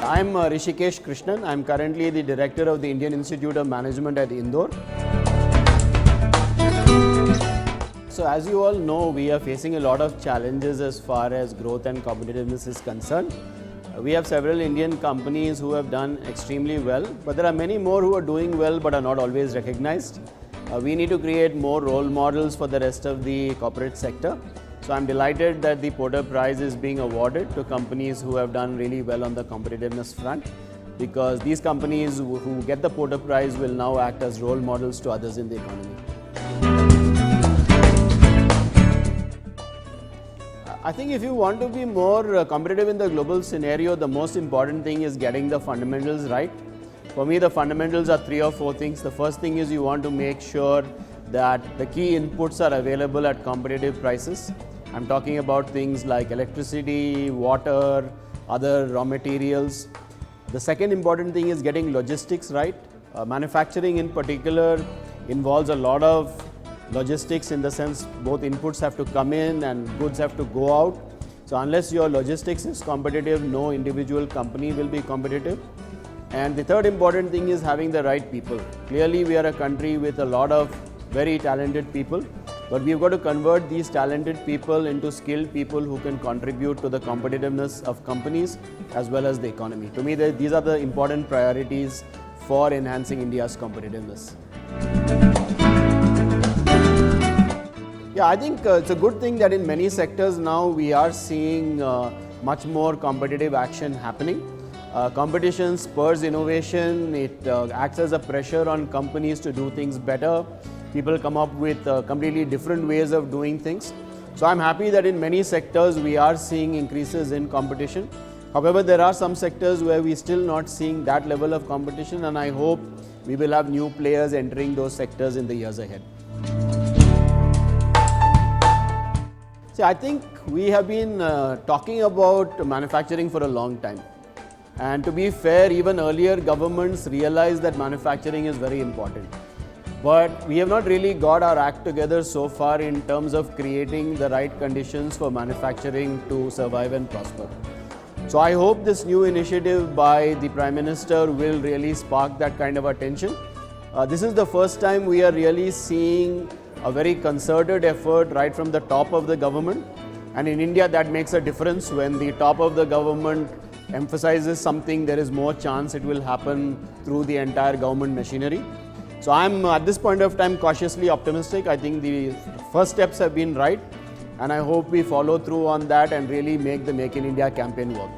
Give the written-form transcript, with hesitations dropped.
I'm Rishikesh Krishnan. I'm currently the director of the Indian Institute of Management at Indore. So as you all know, we are facing a lot of challenges as far as growth and competitiveness is concerned. We have several Indian companies who have done extremely well, but there are many more who are doing well but are not always recognized. We need to create more role models for the rest of the corporate sector. So I'm delighted that the Porter Prize is being awarded to companies who have done really well on the competitiveness front, because these companies who get the Porter Prize will now act as role models to others in the economy. I think if you want to be more competitive in the global scenario, the most important thing is getting the fundamentals right. For me, the fundamentals are 3 or 4 things. The first thing is you want to make sure that the key inputs are available at competitive prices. I'm talking about things like electricity, water, other raw materials. The second important thing is getting logistics right. Manufacturing in particular involves a lot of logistics, in the sense both inputs have to come in and goods have to go out. So unless your logistics is competitive, no individual company will be competitive. And the third important thing is having the right people. Clearly we are a country with a lot of very talented people, but we've got to convert these talented people into skilled people who can contribute to the competitiveness of companies as well as the economy. To me, these are the important priorities for enhancing India's competitiveness. Yeah, I think it's a good thing that in many sectors now we are seeing much more competitive action happening. Competition spurs innovation, it acts as a pressure on companies to do things better. People come up with completely different ways of doing things. So I'm happy that in many sectors we are seeing increases in competition. However, there are some sectors where we're still not seeing that level of competition, and I hope we will have new players entering those sectors in the years ahead. See, I think we have been talking about manufacturing for a long time. And to be fair, even earlier governments realized that manufacturing is very important. But we have not really got our act together so far in terms of creating the right conditions for manufacturing to survive and prosper. So I hope this new initiative by the Prime Minister will really spark that kind of attention. This is the first time we are really seeing a very concerted effort right from the top of the government. And in India, that makes a difference. When the top of the government emphasizes something, there is more chance it will happen through the entire government machinery. So I'm at this point of time cautiously optimistic. I think the first steps have been right, and I hope we follow through on that and really make the Make in India campaign work.